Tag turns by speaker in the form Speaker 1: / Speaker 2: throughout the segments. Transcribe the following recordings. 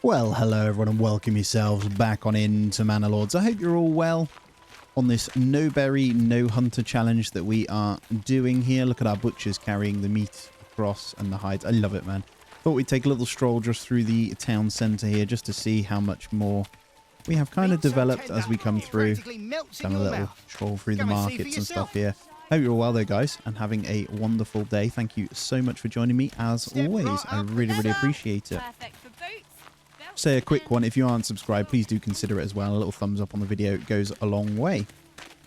Speaker 1: Well, hello everyone and welcome yourselves back on into Manor Lords. I hope you're all well on this no berry, no hunter challenge that we are doing here. Look at our butchers carrying the meat across and the hides. I love it, man. Thought we'd take a little stroll just through the town centre here just to see how much more we have kind of developed as we come through. Done a little stroll through the markets and stuff here. Hope you're all well though, guys, and having a wonderful day. Thank you so much for joining me as always. I really appreciate it. Say a quick one, if you aren't subscribed, please do consider it as well. A little thumbs up on the video goes a long way.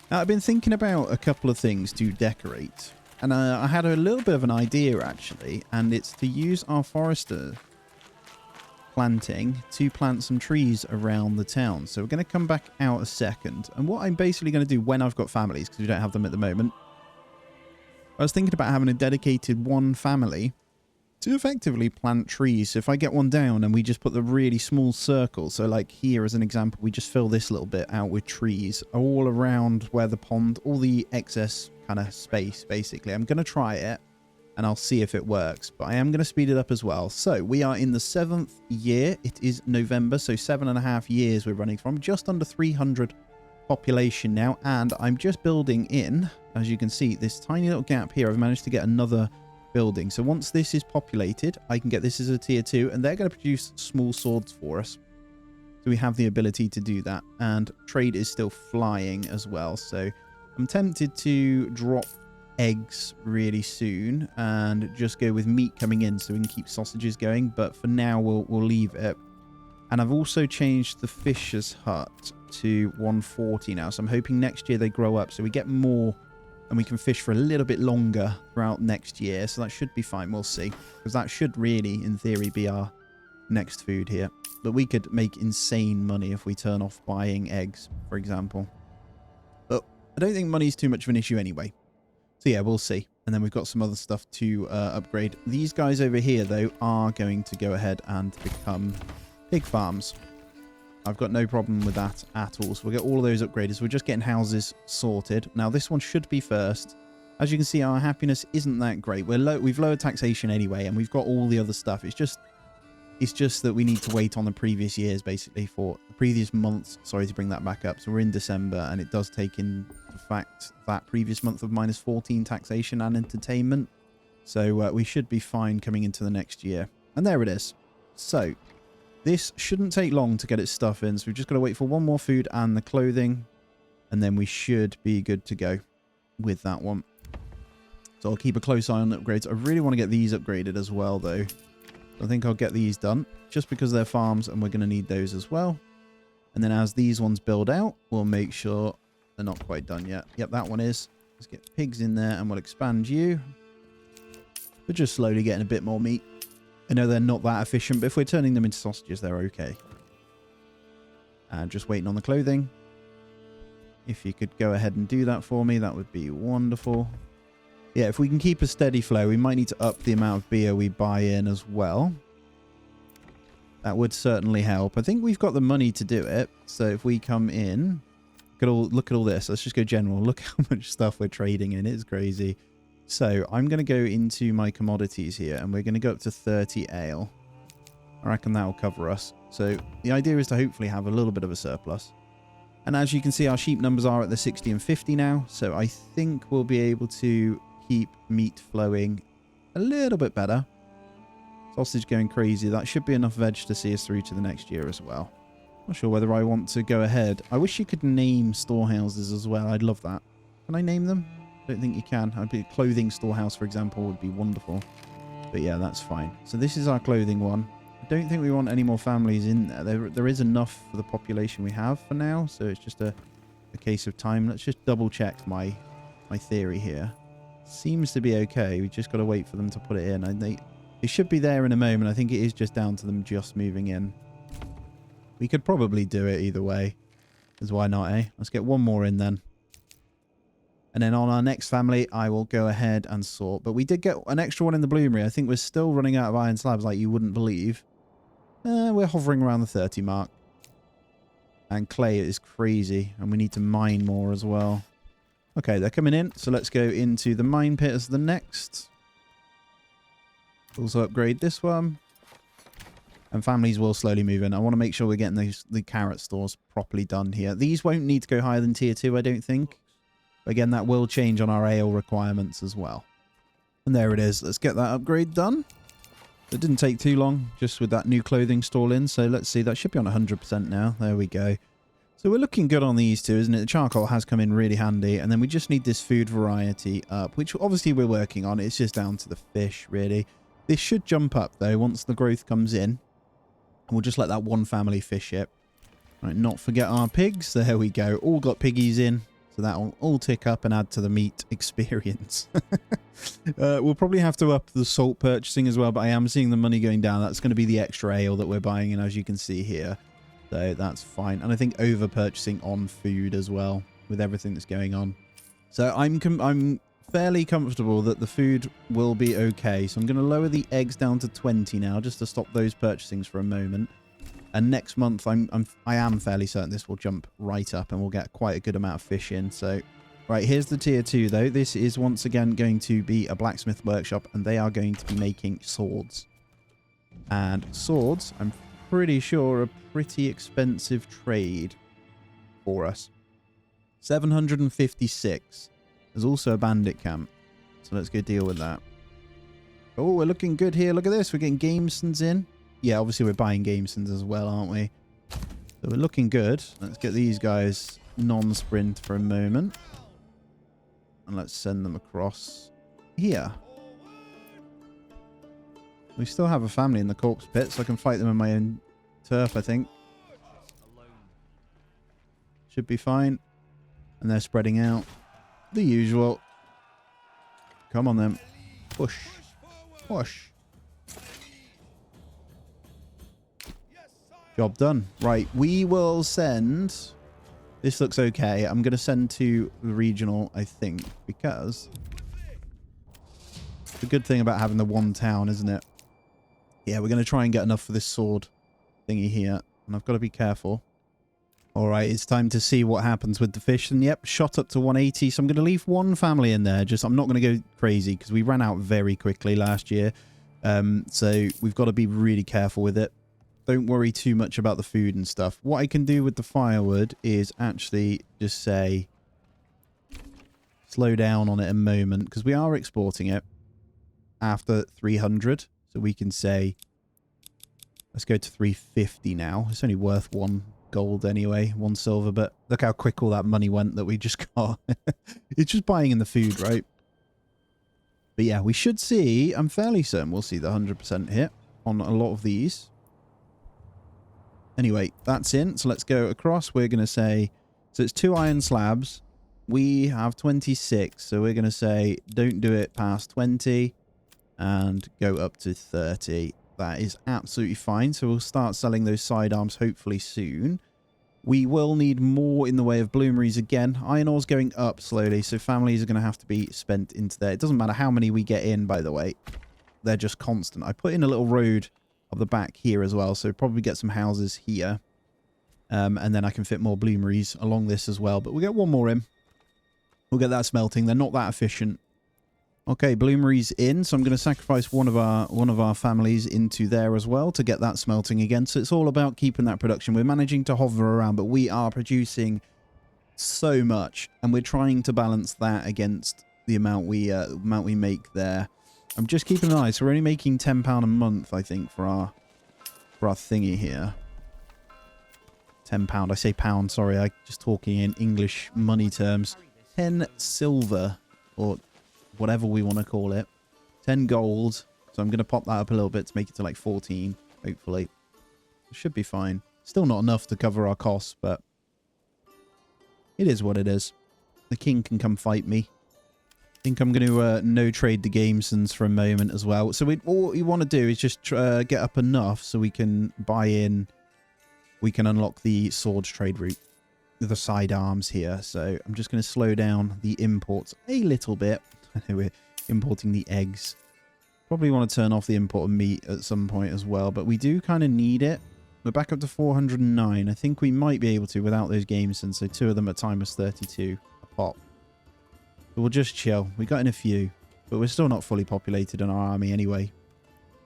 Speaker 1: Now, I've been thinking about a couple of things to decorate, and I had a little bit of an idea actually, and it's to use our forester planting to plant some trees around the town. So we're going to come back out a second, and what I'm basically going to do when I've got families, because we don't have them at the moment, I was thinking about having a dedicated one family to effectively plant trees. So if I get one down and we just put the really small circle, so like here as an example, we just fill this little bit out with trees all around where the pond, all the excess kind of space basically. I'm going to try it and I'll see if it works, but I am going to speed it up as well. So we are in the 7th year. It is November, so 7.5 years we're running from, just under 300 population now, and I'm just building in, as you can see, this tiny little gap here. I've managed to get another building. So once this is populated, I can get this as a tier 2, and they're going to produce small swords for us. So we have the ability to do that, and trade is still flying as well. So I'm tempted to drop eggs really soon and just go with meat coming in so we can keep sausages going, but for now we'll leave it. And I've also changed the fisher's hut to 140 now, so I'm hoping next year they grow up so we get more and we can fish for a little bit longer throughout next year. So that should be fine. We'll see. Because that should really, in theory, be our next food here. But we could make insane money if we turn off buying eggs, for example. But I don't think money's too much of an issue anyway. So yeah, we'll see. And then we've got some other stuff to upgrade. These guys over here, though, are going to go ahead and become pig farms. I've got no problem with that at all. So we'll get all of those upgraded. So we're just getting houses sorted. Now, this one should be first. As you can see, our happiness isn't that great. We've lowered taxation anyway, and we've got all the other stuff. It's just that we need to wait on the previous years, basically, for the previous months. Sorry to bring that back up. So we're in December, and it does take in the fact that previous month of -14 taxation and entertainment. So we should be fine coming into the next year. And there it is. So this shouldn't take long to get its stuff in, so we've just got to wait for one more food and the clothing, and then we should be good to go with that one. So I'll keep a close eye on the upgrades. I really want to get these upgraded as well, though. I think I'll get these done, just because they're farms, and we're going to need those as well. And then as these ones build out, we'll make sure they're not quite done yet. Yep, that one is. Let's get pigs in there, and we'll expand you. We're just slowly getting a bit more meat. I know they're not that efficient, but if we're turning them into sausages, they're okay. And just waiting on the clothing. If you could go ahead and do that for me, that would be wonderful. Yeah, if we can keep a steady flow, we might need to up the amount of beer we buy in as well. That would certainly help. I think we've got the money to do it. So if we come in, look at all this. Let's just go general. Look how much stuff we're trading in. It's crazy. So I'm going to go into my commodities here, and we're going to go up to 30 ale. I reckon that will cover us. So the idea is to hopefully have a little bit of a surplus. And as you can see, our sheep numbers are at the 60 and 50 now. So I think we'll be able to keep meat flowing a little bit better. Sausage going crazy. That should be enough veg to see us through to the next year as well. Not sure whether I want to go ahead. I wish you could name storehouses as well. I'd love that. Can I name them? I don't think you can. A clothing storehouse, for example, would be wonderful. But yeah, that's fine. So this is our clothing one. I don't think we want any more families in there. There is enough for the population we have for now. So it's just a case of time. Let's just double check my theory here. Seems to be okay. We just got to wait for them to put it in. And they should be there in a moment. I think it is just down to them just moving in. We could probably do it either way. Because why not, eh? Let's get one more in then. And then on our next family, I will go ahead and sort. But we did get an extra one in the bloomery. I think we're still running out of iron slabs like you wouldn't believe. We're hovering around the 30 mark. And clay is crazy. And we need to mine more as well. Okay, they're coming in. So let's go into the mine pit as the next. Also upgrade this one. And families will slowly move in. I want to make sure we're getting the carrot stores properly done here. These won't need to go higher than tier 2, I don't think. But again, that will change on our ale requirements as well. And there it is. Let's get that upgrade done. It didn't take too long, just with that new clothing stall in. So let's see, that should be on 100% now. There we go. So we're looking good on these two, isn't it? The charcoal has come in really handy. And then we just need this food variety up, which obviously we're working on. It's just down to the fish, really. This should jump up, though, once the growth comes in. And we'll just let that one family fish it. Right, not forget our pigs. There we go. All got piggies in. So that'll all tick up and add to the meat experience. We'll probably have to up the salt purchasing as well, but I am seeing the money going down. That's going to be the extra ale that we're buying in, as you can see here. So that's fine. And I think over purchasing on food as well with everything that's going on. So I'm fairly comfortable that the food will be okay. So I'm going to lower the eggs down to 20 now just to stop those purchasings for a moment. And next month, I am fairly certain this will jump right up and we'll get quite a good amount of fish in. So, right, here's the tier 2, though. This is once again going to be a blacksmith workshop, and they are going to be making swords. And swords, I'm pretty sure, are a pretty expensive trade for us. 756. There's also a bandit camp. So let's go deal with that. Oh, we're looking good here. Look at this. We're getting gamesons in. Yeah, obviously we're buying gamesons as well, aren't we? So we're looking good. Let's get these guys non-sprint for a moment. And let's send them across here. We still have a family in the corpse pit, so I can fight them in my own turf, I think. Should be fine. And they're spreading out. The usual. Come on then. Push. Push. Job done. Right, we will send... This looks okay. I'm going to send to the regional, I think, because... It's a good thing about having the one town, isn't it? Yeah, we're going to try and get enough for this sword thingy here. And I've got to be careful. Alright, it's time to see what happens with the fish. And yep, shot up to 180. So I'm going to leave one family in there. Just, I'm not going to go crazy because we ran out very quickly last year. So we've got to be really careful with it. Don't worry too much about the food and stuff. What I can do with the firewood is actually just say slow down on it a moment, because we are exporting it after 300. So we can say let's go to 350 now. It's only worth 1 gold anyway, 1 silver, but look how quick all that money went that we just got. It's just buying in the food, right? But yeah, we should see, I'm fairly certain we'll see the 100% hit on a lot of these. Anyway, that's in. So let's go across. We're going to say... So it's 2 iron slabs. We have 26. So we're going to say don't do it past 20. And go up to 30. That is absolutely fine. So we'll start selling those sidearms hopefully soon. We will need more in the way of bloomeries again. Iron ore's going up slowly. So families are going to have to be spent into there. It doesn't matter how many we get in, by the way. They're just constant. I put in a little road... of the back here as well, so probably get some houses here, and then I can fit more bloomeries along this as well. But we'll get one more in. We'll get that smelting. They're not that efficient. Okay, bloomeries in, so I'm going to sacrifice one of our families into there as well to get that smelting again. So it's all about keeping that production. We're managing to hover around, but we are producing so much, and we're trying to balance that against the amount we make there. I'm just keeping an eye. So we're only making £10 a month, I think, for our thingy here. £10. I say pound. Sorry, I just talking in English money terms. 10 silver, or whatever we want to call it. 10 gold. So I'm going to pop that up a little bit to make it to like 14, hopefully. It should be fine. Still not enough to cover our costs, but it is what it is. The king can come fight me. I think I'm going to no trade the gamesons for a moment as well. So all we want to do is just get up enough so we can buy in. We can unlock the swords trade route, the sidearms here. So I'm just going to slow down the imports a little bit. I know we're importing the eggs. Probably want to turn off the import of meat at some point as well, but we do kind of need it. We're back up to 409. I think we might be able to without those gamesons. So 2 of them at time was 32 a pop. But we'll just chill. We got in a few, but we're still not fully populated in our army anyway.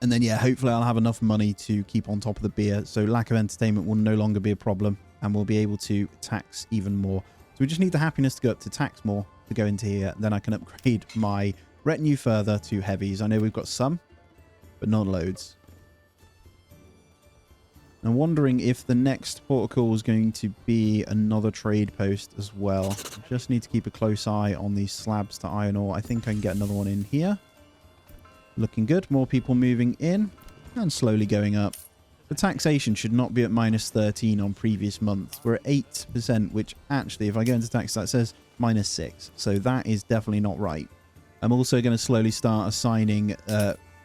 Speaker 1: And then, yeah, hopefully I'll have enough money to keep on top of the beer. So lack of entertainment will no longer be a problem. And we'll be able to tax even more. So we just need the happiness to go up to tax more to go into here. Then I can upgrade my retinue further to heavies. I know we've got some, but not loads. I'm wondering if the next port of call is going to be another trade post as well. Just need to keep a close eye on these slabs to iron ore. I think I can get another one in here. Looking good. More people moving in and slowly going up. The taxation should not be at -13 on previous months. We're at 8%, which actually, if I go into tax, that says -6. So that is definitely not right. I'm also going to slowly start assigning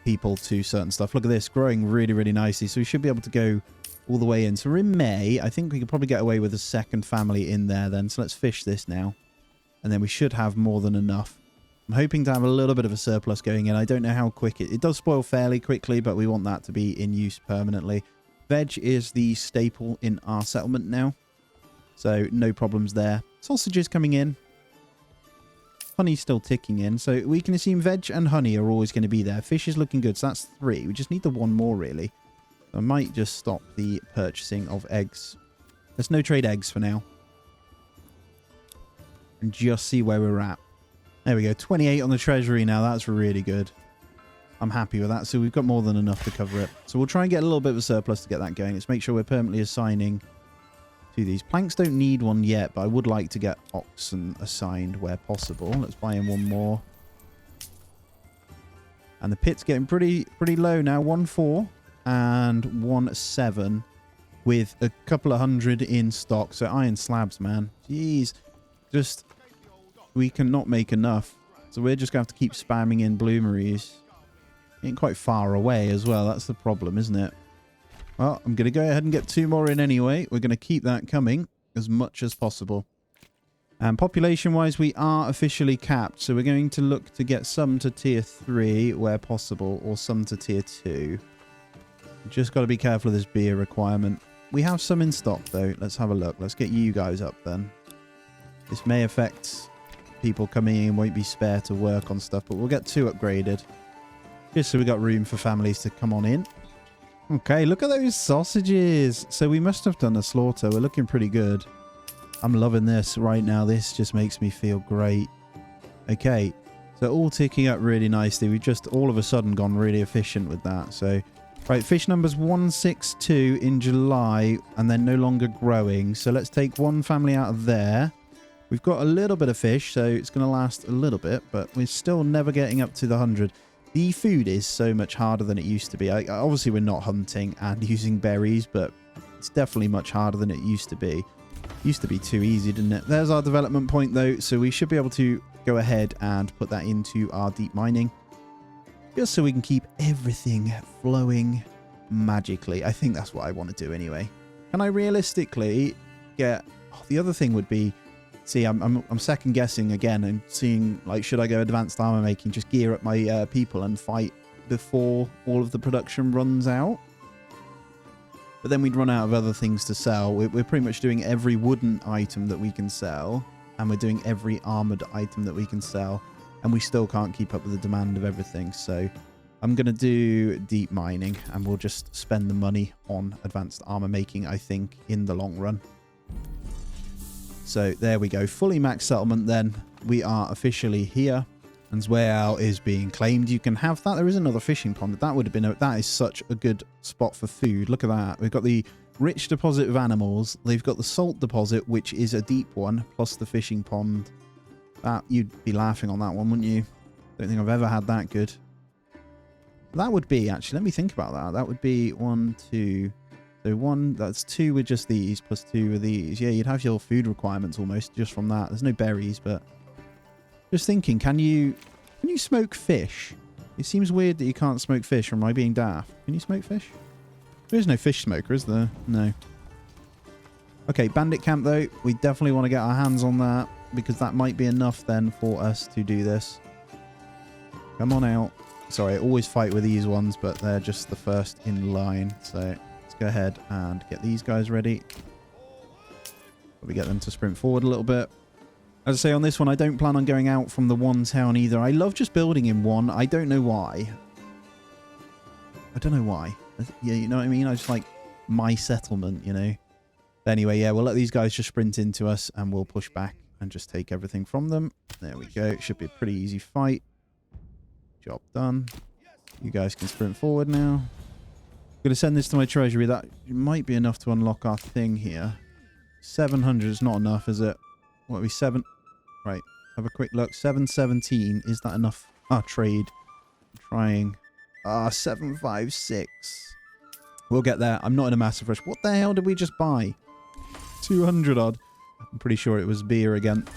Speaker 1: people to certain stuff. Look at this, growing really, really nicely. So we should be able to go all the way in. So we're in May. I think we could probably get away with a second family in there then. So let's fish this now. And then we should have more than enough. I'm hoping to have a little bit of a surplus going in. I don't know how quick it does spoil fairly quickly, but we want that to be in use permanently. Veg is the staple in our settlement now. So no problems there. Sausages coming in. Honey's still ticking in. So we can assume veg and honey are always going to be there. Fish is looking good. So that's 3. We just need the 1 more, really. I might just stop the purchasing of eggs. There's no trade eggs for now. And just see where we're at. There we go. 28 on the treasury now. That's really good. I'm happy with that. So we've got more than enough to cover it. So we'll try and get a little bit of a surplus to get that going. Let's make sure we're permanently assigning to these. Planks don't need one yet, but I would like to get oxen assigned where possible. Let's buy in 1 more. And the pit's getting pretty low now. 1.4 and 1.7 with a couple of hundred in stock. So iron slabs, man. Jeez. Just, we cannot make enough. So we're just going to have to keep spamming in bloomeries. Getting quite far away as well. That's the problem, isn't it? Well, I'm going to go ahead and get 2 more in anyway. We're going to keep that coming as much as possible. And population-wise, we are officially capped. So we're going to look to get some to tier 3 where possible, or some to tier 2. Just got to be careful of this beer requirement. We have some in stock, though. Let's have a look. Let's get you guys up, then. This may affect people coming in, won't be spare to work on stuff, but we'll get 2 upgraded. Just so we got room for families to come on in. Okay, look at those sausages. So we must have done a slaughter. We're looking pretty good. I'm loving this right now. This just makes me feel great. Okay, so all ticking up really nicely. We've just all of a sudden gone really efficient with that. So, right, fish numbers 162 in July, and then no longer growing. So let's take 1 family out of there. We've got a little bit of fish, so it's going to last a little bit, but we're still never getting up to the 100. The food is so much harder than it used to be. Obviously, we're not hunting and using berries, but it's definitely much harder than it used to be. Used to be too easy, didn't it? There's our development point, though, so we should be able to go ahead and put that into our deep mining. Just so we can keep everything flowing magically. I think that's what I want to do anyway. Can I realistically get... Oh, the other thing would be... See, I'm second guessing again and seeing, like, should I go advanced armor making, just gear up my people and fight before all of the production runs out? But then we'd run out of other things to sell. We're pretty much doing every wooden item that we can sell, and we're doing every armored item that we can sell, and we still can't keep up with the demand of everything. So I'm going to do deep mining, and we'll just spend the money on advanced armor making, I think, in the long run. So there we go. Fully maxed settlement then. We are officially here. And way out is being claimed. You can have that. There is another fishing pond. That would have been... That is such a good spot for food. Look at that. We've got the rich deposit of animals. They've got the salt deposit, which is a deep one, plus the fishing pond. That, you'd be laughing on that one, wouldn't you? Don't think I've ever had that good. That would be... Actually, let me think about that. That would be 1, 2... So 1, that's 2 with just these, plus 2 with these. Yeah, you'd have your food requirements almost just from that. There's no berries, but just thinking, can you smoke fish? It seems weird that you can't smoke fish, or am I being daft? Can you smoke fish? There is no fish smoker, is there? No. Okay, bandit camp though. We definitely want to get our hands on that, because that might be enough then for us to do this. Come on out. Sorry, I always fight with these ones, but they're just the first in line, so... Go ahead and get these guys ready. Probably get them to sprint forward a little bit. As I say, on this one, I don't plan on going out from the 1 town either. I love just building in one. I don't know why. I don't know why. Yeah, you know what I mean? I just like my settlement, you know? But anyway, yeah, we'll let these guys just sprint into us and we'll push back and just take everything from them. There we go. It should be a pretty easy fight. Job done. You guys can sprint forward now. I'm going to send this to my treasury. That might be enough to unlock our thing here. 700 is not enough, is it? What are we, 7? Right, have a quick look. 717, is that enough? Ah, trade. I'm trying. 756. We'll get there. I'm not in a massive rush. What the hell did we just buy? 200 odd. I'm pretty sure it was beer again.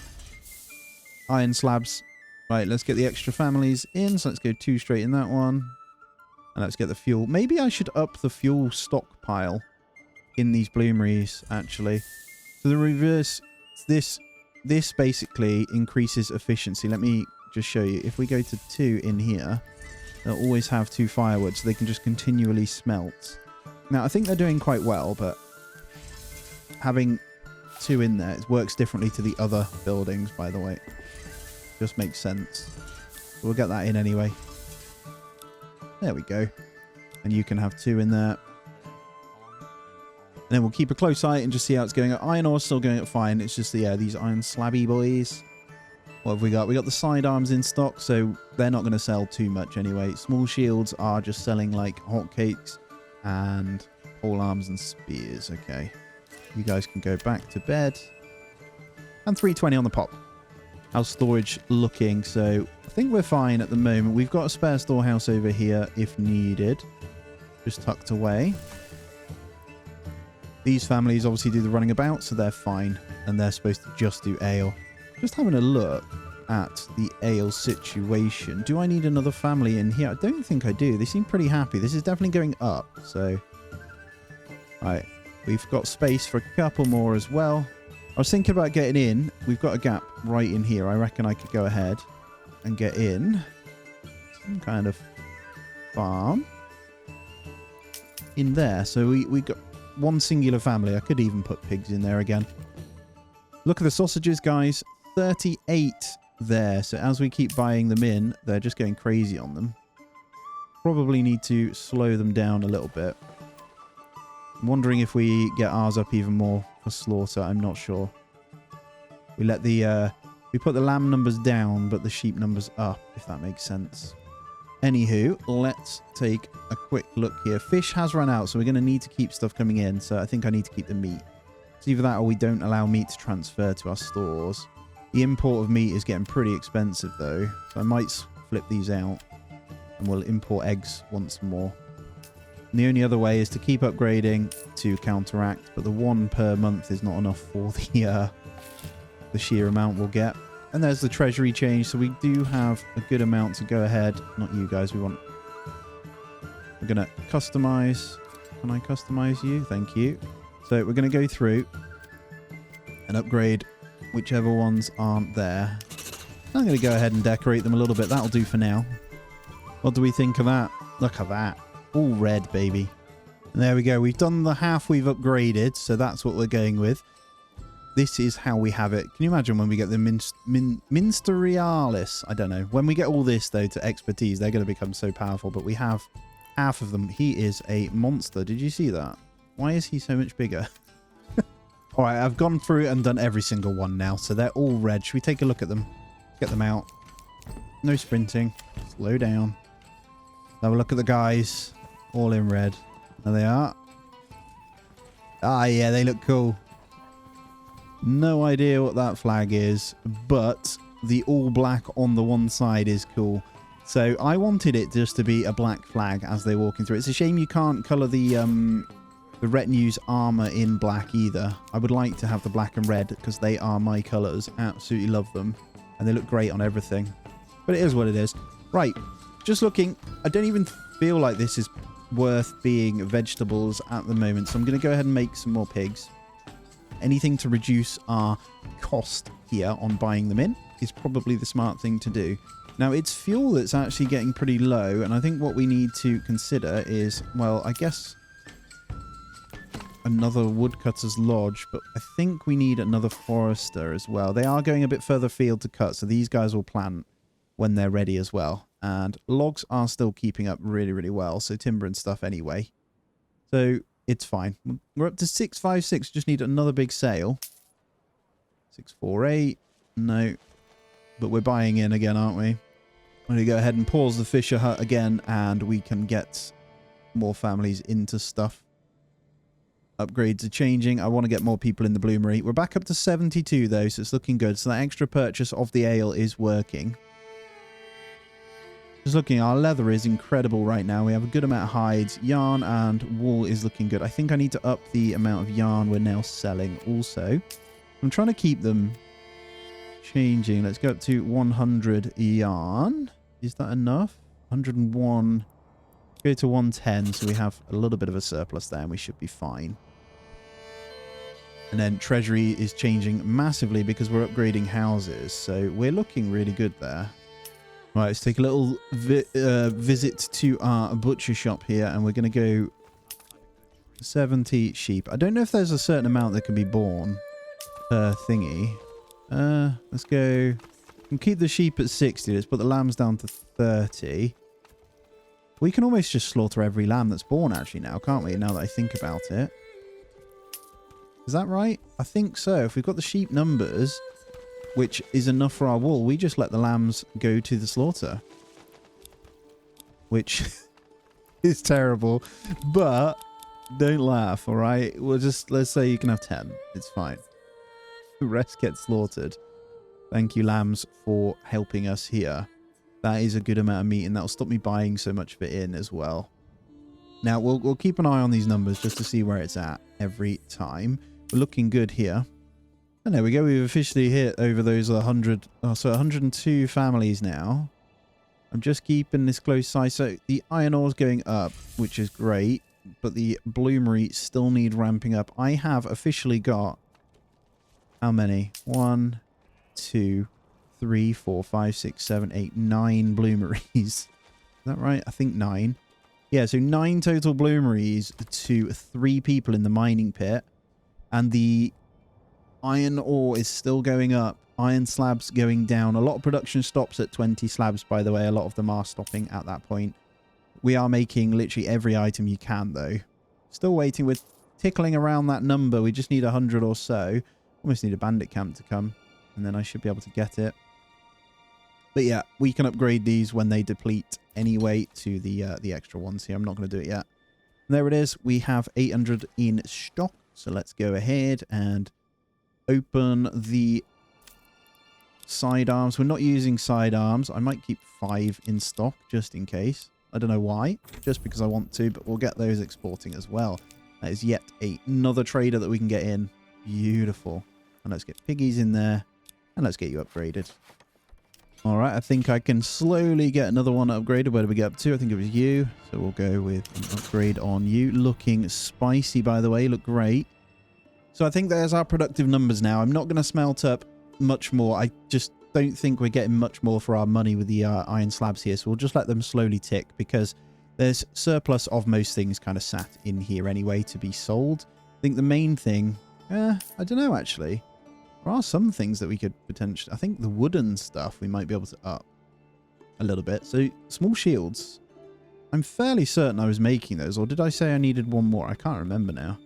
Speaker 1: Iron slabs. Right, let's get the extra families in. So let's go 2 straight in that one. And let's get the fuel. Maybe I should up the fuel stockpile in these bloomeries, actually. So the reverse, this basically increases efficiency. Let me just show you. If we go to 2 in here, they'll always have 2 firewood, so they can just continually smelt. Now, I think they're doing quite well, but having 2 in there, it works differently to the other buildings, by the way. Just makes sense. We'll get that in anyway. There we go. And you can have 2 in there. And then we'll keep a close eye and just see how it's going. Iron ore's still going up fine. It's just, yeah, these iron slabby boys. What have we got? We got the sidearms in stock, so they're not going to sell too much anyway. Small shields are just selling like hotcakes. And pole arms and spears. Okay. You guys can go back to bed. And 320 on the pop. How's storage looking? So I think we're fine at the moment. We've got a spare storehouse over here if needed. Just tucked away. These families obviously do the running about, so they're fine. And they're supposed to just do ale. Just having a look at the ale situation. Do I need another family in here? I don't think I do. They seem pretty happy. This is definitely going up, so... Right. We've got space for a couple more as well. I was thinking about getting in. We've got a gap right in here. I reckon I could go ahead and get in. Some kind of farm. In there. So we got one singular family. I could even put pigs in there again. Look at the sausages, guys. 38 there. So as we keep buying them in, they're just going crazy on them. Probably need to slow them down a little bit. I'm wondering if we get ours up even more for slaughter. I'm not sure. We let the we put the lamb numbers down, but the sheep numbers up, if that makes sense. Anywho, let's take a quick look here. Fish has run out, so we're going to need to keep stuff coming in. So I think I need to keep the meat. It's either that or we don't allow meat to transfer to our stores. The import of meat is getting pretty expensive, though. So I might flip these out. And we'll import eggs once more. And the only other way is to keep upgrading to counteract, but the 1 per month is not enough for the sheer amount we'll get. And there's the treasury change, so we do have a good amount to go ahead. Not you guys, we're going to customize. Can I customize you? Thank you. So we're going to go through and upgrade whichever ones aren't there. I'm going to go ahead and decorate them a little bit. That'll do for now. What do we think of that? Look at that. All red, baby. And there we go. We've done the half we've upgraded, so that's what we're going with. This is how we have it. Can you imagine when we get the Ministerialis? I don't know. When we get all this, though, to expertise, they're going to become so powerful. But we have half of them. He is a monster. Did you see that? Why is he so much bigger? All right, I've gone through and done every single one now. So they're all red. Should we take a look at them? Get them out. No sprinting. Slow down. Have a look at the guys. All in red. There they are. Ah, yeah, they look cool. No idea what that flag is, but the all black on the one side is cool. So I wanted it just to be a black flag as they're walking through. It's a shame you can't colour the retinue's armour in black either. I would like to have the black and red because they are my colours. Absolutely love them. And they look great on everything. But it is what it is. Right. Just looking. I don't even feel like this is worth being vegetables at the moment. So I'm going to go ahead and make some more pigs. Anything to reduce our cost here on buying them in is probably the smart thing to do. Now, it's fuel that's actually getting pretty low, and I think what we need to consider is, well, I guess another woodcutter's lodge, but I think we need another forester as well. They are going a bit further afield to cut, so these guys will plant when they're ready as well. And logs are still keeping up really, really well. So timber and stuff anyway. So it's fine. We're up to 656. Just need another big sale. 648. No. But we're buying in again, aren't we? I'm going to go ahead and pause the Fisher Hut again. And we can get more families into stuff. Upgrades are changing. I want to get more people in the bloomery. We're back up to 72 though. So it's looking good. So that extra purchase of the ale is working. Just looking, our leather is incredible right now. We have a good amount of hides. Yarn and wool is looking good. I think I need to up the amount of yarn we're now selling also. I'm trying to keep them changing. Let's go up to 100 yarn. Is that enough? 101. Go to 110, so we have a little bit of a surplus there and we should be fine. And then treasury is changing massively because we're upgrading houses. So we're looking really good there. Right, let's take a little visit to our butcher shop here, and we're going to go 70 sheep. I don't know if there's a certain amount that can be born per thingy. Let's go. We'll keep the sheep at 60. Let's put the lambs down to 30. We can almost just slaughter every lamb that's born actually now, can't we? Now that I think about it. Is that right? I think so. If we've got the sheep numbers, which is enough for our wool, we just let the lambs go to the slaughter. Which is terrible. But don't laugh, alright? We'll just, let's say you can have 10. It's fine. The rest get slaughtered. Thank you, lambs, for helping us here. That is a good amount of meat, and that'll stop me buying so much of it in as well. Now, we'll keep an eye on these numbers just to see where it's at every time. We're looking good here. And there we go. We've officially hit over those 100. Oh, so 102 families now. I'm just keeping this close size. So the iron ore's going up, which is great. But the bloomery still need ramping up. I have officially got... How many? 1, 2, 3, 4, 5, 6, 7, 8, 9 bloomeries. Is that right? I think 9. Yeah, so 9 total bloomeries to 3 people in the mining pit. And the iron ore is still going up. Iron slabs going down. A lot of production stops at 20 slabs, by the way. A lot of them are stopping at that point. We are making literally every item you can, though. Still waiting. We're tickling around that number. We just need 100 or so. Almost need a bandit camp to come. And then I should be able to get it. But yeah, we can upgrade these when they deplete anyway to the extra ones here. I'm not going to do it yet. And there it is. We have 800 in stock. So let's go ahead and open the sidearms. We're not using sidearms. I might keep 5 in stock just in case. I don't know why. Just because I want to, but we'll get those exporting as well. That is yet another trader that we can get in. Beautiful. And let's get piggies in there. And let's get you upgraded. Alright, I think I can slowly get another one upgraded. Where do we get up to? I think it was you. So we'll go with an upgrade on you. Looking spicy, by the way. Look great. So I think there's our productive numbers now. I'm not going to smelt up much more. I just don't think we're getting much more for our money with the iron slabs here. So we'll just let them slowly tick because there's surplus of most things kind of sat in here anyway to be sold. I think the main thing... I don't know, actually. There are some things that we could potentially... I think the wooden stuff we might be able to up a little bit. So, small shields. I'm fairly certain I was making those. Or did I say I needed one more? I can't remember now.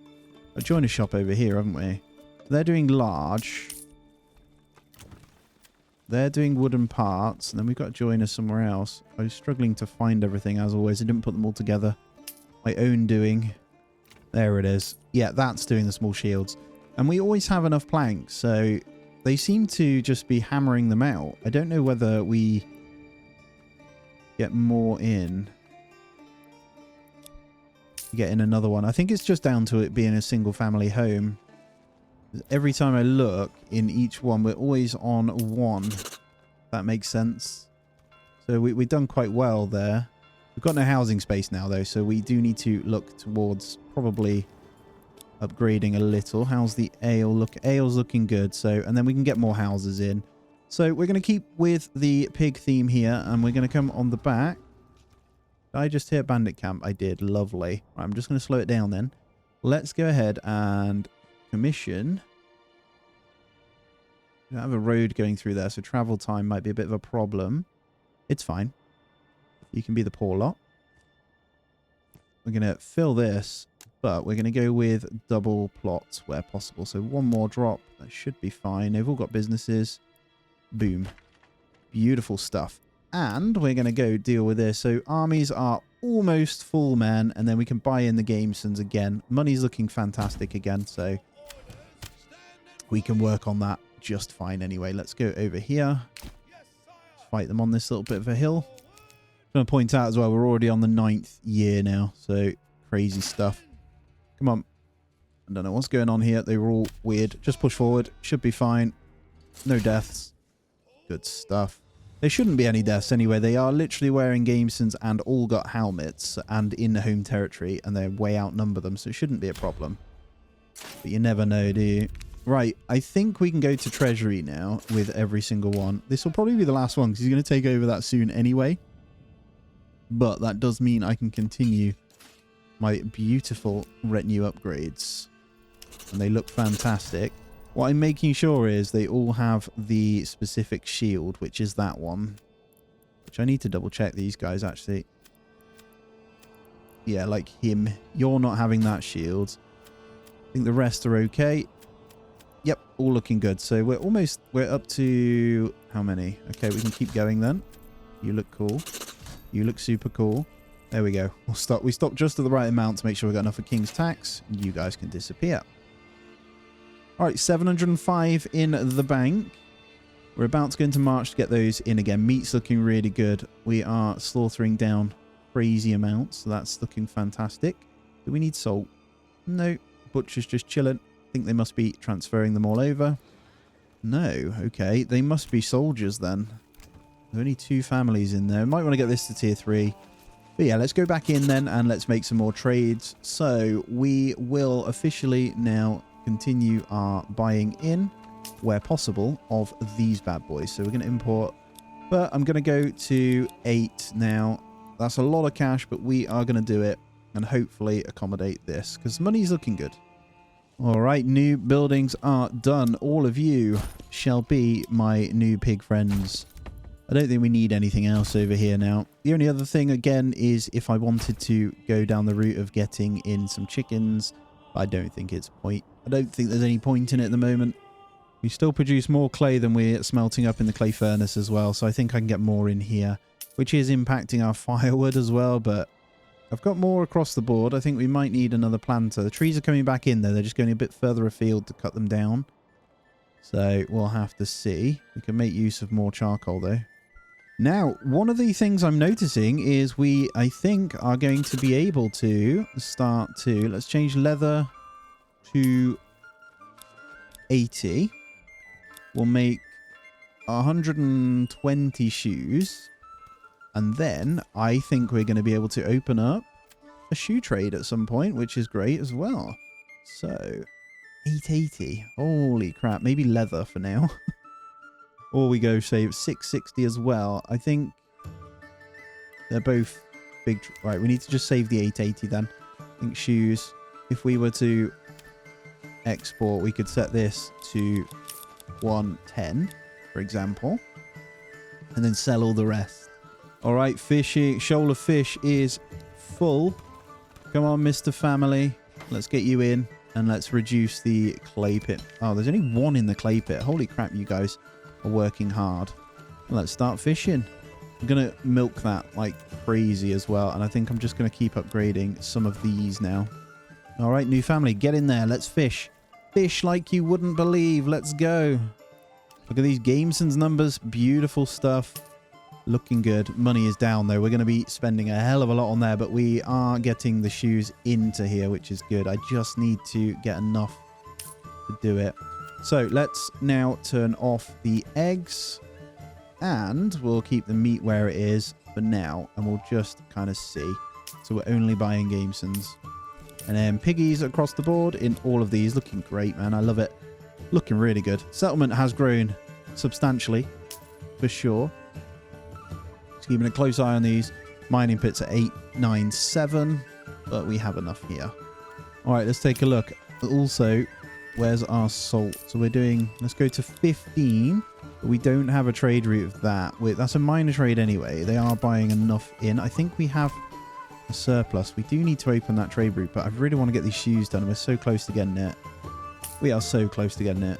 Speaker 1: I've joined a shop over here, haven't we? They're doing large. They're doing wooden parts. And then we've got joiners somewhere else. I was struggling to find everything, as always. I didn't put them all together. My own doing. There it is. Yeah, that's doing the small shields. And we always have enough planks, so they seem to just be hammering them out. I don't know whether we get more in. Get in another one. I think it's just down to it being a single family home. Every time I look in each one, we're always on 1. That makes sense. So we've done quite well there. We've got no housing space now, though, so we do need to look towards probably... upgrading a little. How's the ale look? Ale's looking good. So, and then we can get more houses in. So we're going to keep with the pig theme here, and we're going to come on the back. Did I just hear bandit camp? I did. Lovely. Right, I'm just going to slow it down then. Let's go ahead and commission. We have a road going through there, so travel time might be a bit of a problem. It's fine. You can be the poor lot. We're going to fill this, but we're going to go with double plots where possible. So one more drop. That should be fine. They've all got businesses. Boom. Beautiful stuff. And we're going to go deal with this. So armies are almost full, man. And then we can buy in the Gamesons again. Money's looking fantastic again. So we can work on that just fine anyway. Let's go over here. Fight them on this little bit of a hill. I'm going to point out as well, we're already on the 9th year now. So crazy stuff. Come on. I don't know what's going on here. They were all weird. Just push forward. Should be fine. No deaths. Good stuff. There shouldn't be any deaths anyway. They are literally wearing Gamesons and all got helmets and in the home territory, and they way outnumber them, so it shouldn't be a problem. But you never know, do you? Right, I think we can go to Treasury now with every single one. This will probably be the last one because he's going to take over that soon anyway. But that does mean I can continue my beautiful retinue upgrades. And they look fantastic. What I'm making sure is they all have the specific shield, which is that one. Which I need to double check these guys, actually. Yeah, like him. You're not having that shield. I think the rest are okay. Yep, all looking good. So we're up to how many? Okay, we can keep going then. You look cool. You look super cool. There we go. We stopped just at the right amount to make sure we got enough for King's Tax. And you guys can disappear. All right, 705 in the bank. We're about to go into March to get those in again. Meat's looking really good. We are slaughtering down crazy amounts, so that's looking fantastic. Do we need salt? No. Butcher's just chilling. I think they must be transferring them all over. No. Okay, they must be soldiers then. There's only 2 families in there. Might want to get this to tier 3. But yeah, let's go back in then and let's make some more trades. So we will officially now continue our buying in where possible of these bad boys. So we're going to import, but I'm going to go to 8 now. That's a lot of cash, but we are going to do it and hopefully accommodate this because money's looking good. All right, new buildings are done. All of you shall be my new pig friends. I don't think we need anything else over here now. The only other thing again is if I wanted to go down the route of getting in some chickens, I don't think it's point. I don't think there's any point in it at the moment. We still produce more clay than we're smelting up in the clay furnace as well, so I think I can get more in here, which is impacting our firewood as well, but I've got more across the board. I think we might need another planter. The trees are coming back in there. They're just going a bit further afield to cut them down. So we'll have to see. We can make use of more charcoal though. Now, one of the things I'm noticing is we, I think, are going to be able to start to... Let's change leather to 80. We'll make 120 shoes. And then I think we're going to be able to open up a shoe trade at some point, which is great as well. So, 880. Holy crap. Maybe leather for now. Or we go save 660 as well. I think they're both big. Right, we need to just save the 880 then. I think shoes. If we were to export, we could set this to 110, for example. And then sell all the rest. All right, fishing. Shoal of fish is full. Come on, Mr. Family. Let's get you in. And let's reduce the clay pit. Oh, there's only 1 in the clay pit. Holy crap, you guys are working hard. Let's start fishing. I'm going to milk that like crazy as well. And I think I'm just going to keep upgrading some of these now. All right, new family, get in there. Let's fish. Fish like you wouldn't believe. Let's go. Look at these Gameson's numbers. Beautiful stuff. Looking good. Money is down though. We're going to be spending a hell of a lot on there, but we are getting the shoes into here, which is good. I just need to get enough to do it. So let's now turn off the eggs and we'll keep the meat where it is for now. And we'll just kind of see. So we're only buying Gamesons. And then piggies across the board in all of these. Looking great, man. I love it. Looking really good. Settlement has grown substantially for sure. Just keeping a close eye on these. Mining pits at 897. But we have enough here. All right, let's take a look. Also, where's our salt? So we're doing, let's go to 15. But we don't have a trade route of that. That's a minor trade anyway. They are buying enough in. I think we have a surplus. We do need to open that trade route, but I really want to get these shoes done. We're so close to getting it. We are so close to getting it.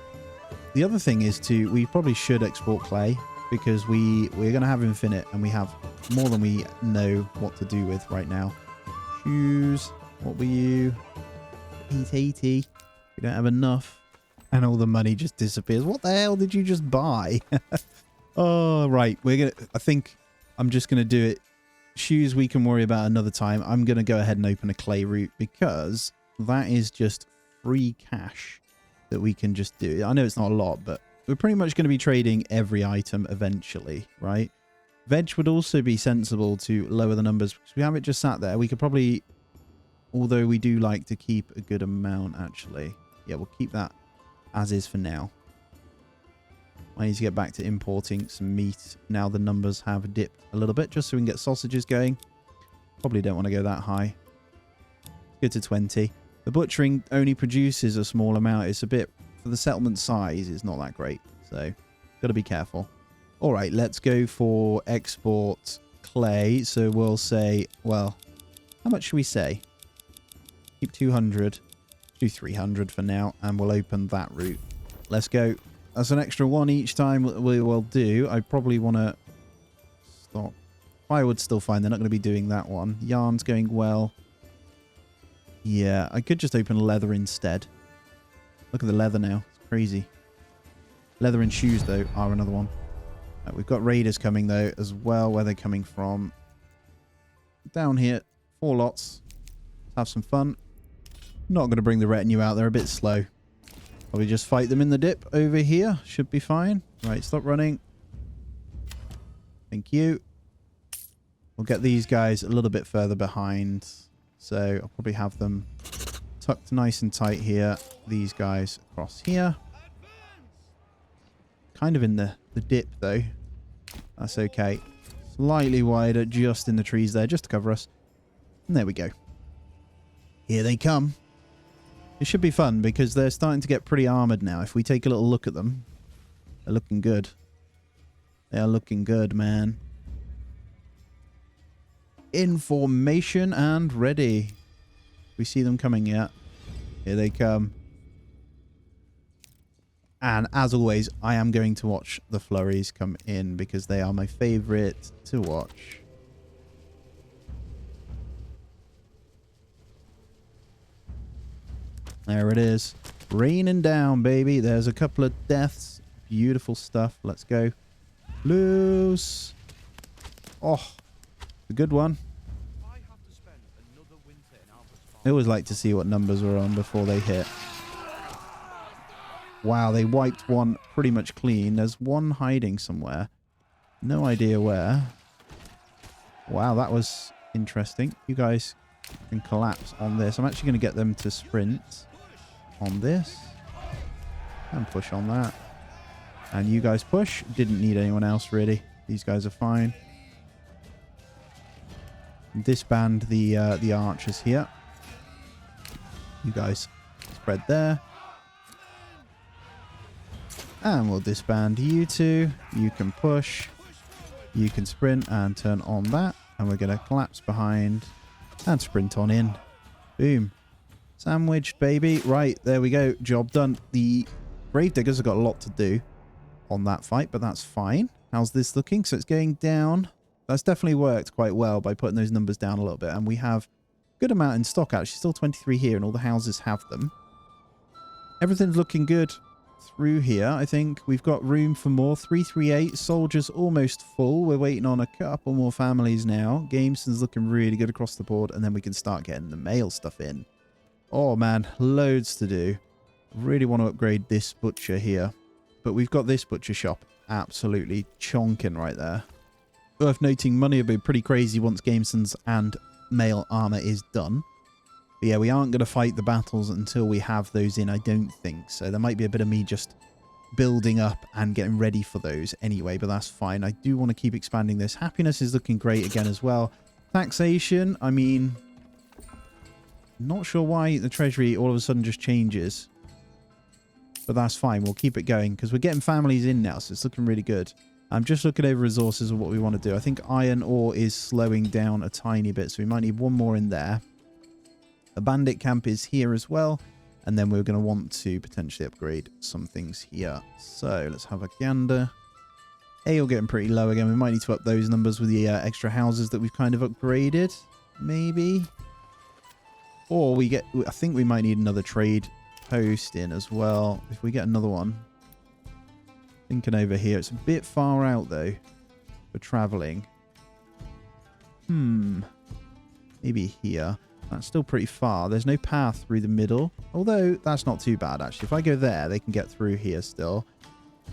Speaker 1: The other thing is we probably should export clay because we're going to have infinite and we have more than we know what to do with right now. Shoes. What were you? 880. We don't have enough. And all the money just disappears. What the hell did you just buy? Oh, right. I think I'm just going to do it. Shoes we can worry about another time. I'm going to go ahead and open a clay route because that is just free cash that we can just do. I know it's not a lot, but we're pretty much going to be trading every item eventually, right? Veg would also be sensible to lower the numbers because we have it just sat there. We could probably, although we do like to keep a good amount actually. Yeah, we'll keep that as is for now. I need to get back to importing some meat now the numbers have dipped a little bit just so we can get sausages going. Probably don't want to go that high. Good to 20. The butchering only produces a small amount. It's a bit, for the settlement size, it's not that great. So, got to be careful. All right, let's go for export clay. So we'll say, well, how much should we say? Keep 200. Do 300 for now, and we'll open that route. Let's go. That's an extra one each time we will do. I probably want to stop. Firewood's still fine. They're not going to be doing that one. Yarn's going well. Yeah, I could just open leather instead. Look at the leather now. It's crazy. Leather and shoes, though, are another one. We've got raiders coming, though, as well. Where they're coming from. Down here. 4 lots. Let's have some fun. Not going to bring the retinue out. They're a bit slow. Probably just fight them in the dip over here. Should be fine. Right, stop running. Thank you. We'll get these guys a little bit further behind. So I'll probably have them tucked nice and tight here. These guys across here. Kind of in the dip, though. That's okay. Slightly wider, just in the trees there, just to cover us. And there we go. Here they come. It should be fun because they're starting to get pretty armored now. If we take a little look at them, they're looking good. They are looking good, man. In formation and ready. We see them coming yet? Here they come. And as always, I am going to watch the flurries come in because they are my favorite to watch. There it is. Raining down, baby. There's a couple of deaths. Beautiful stuff. Let's go. Loose. Oh, a good one. I always like to see what numbers we're on before they hit. Wow, they wiped one pretty much clean. There's one hiding somewhere. No idea where. Wow, that was interesting. You guys can collapse on this. I'm actually going to get them to sprint on this. And push on that. And you guys push. Didn't need anyone else, really. These guys are fine. Disband the archers here. You guys spread there. And we'll disband you two. You can push. You can sprint and turn on that. And we're going to collapse behind and sprint on in. Boom. Sandwiched, baby. Right, there we go. Job done. The Gravediggers have got a lot to do on that fight, but that's fine. How's this looking? So it's going down. That's definitely worked quite well by putting those numbers down a little bit. And we have a good amount in stock, actually. Still 23 here, and all the houses have them. Everything's looking good through here. I think we've got room for more. 338. Soldiers almost full. We're waiting on a couple more families now. Gameson's looking really good across the board, and then we can start getting the mail stuff in. Oh, man. Loads to do. Really want to upgrade this butcher here. But we've got this butcher shop absolutely chonking right there. Worth noting, money will be pretty crazy once Gameson's and mail armor is done. But yeah, we aren't going to fight the battles until we have those in, I don't think. So there might be a bit of me just building up and getting ready for those anyway, but that's fine. I do want to keep expanding this. Happiness is looking great again as well. Taxation, I mean, not sure why the treasury all of a sudden just changes. But that's fine. We'll keep it going because we're getting families in now, so it's looking really good. I'm just looking over resources of what we want to do. I think iron ore is slowing down a tiny bit, so we might need one more in there. The bandit camp is here as well. And then we're going to want to potentially upgrade some things here. So let's have a gander. Ale getting pretty low again. We might need to up those numbers with the extra houses that we've kind of upgraded. Maybe. Or we get... I think we might need another trade post in as well. If we get another one. Thinking over here. It's a bit far out though. For traveling. Maybe here. That's still pretty far. There's no path through the middle. Although, that's not too bad, actually. If I go there, they can get through here still.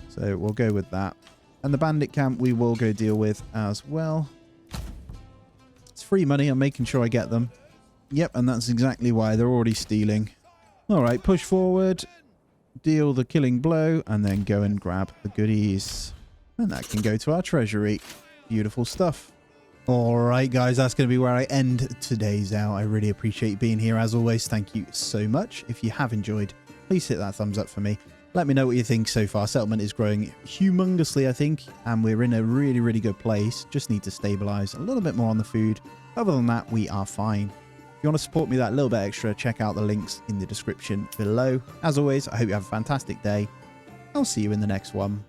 Speaker 1: So, we'll go with that. And the bandit camp, we will go deal with as well. It's free money. I'm making sure I get them. Yep, and that's exactly why. They're already stealing. Alright, push forward. Deal the killing blow. And then go and grab the goodies. And that can go to our treasury. Beautiful stuff. Alright guys, that's going to be where I end today's out. I really appreciate you being here as always. Thank you so much. If you have enjoyed, please hit that thumbs up for me. Let me know what you think so far. Settlement is growing humongously, I think, and we're in a really, really good place. Just need to stabilize a little bit more on the food. Other than that, we are fine. If you want to support me that little bit extra, check out the links in the description below. As always, I hope you have a fantastic day. I'll see you in the next one.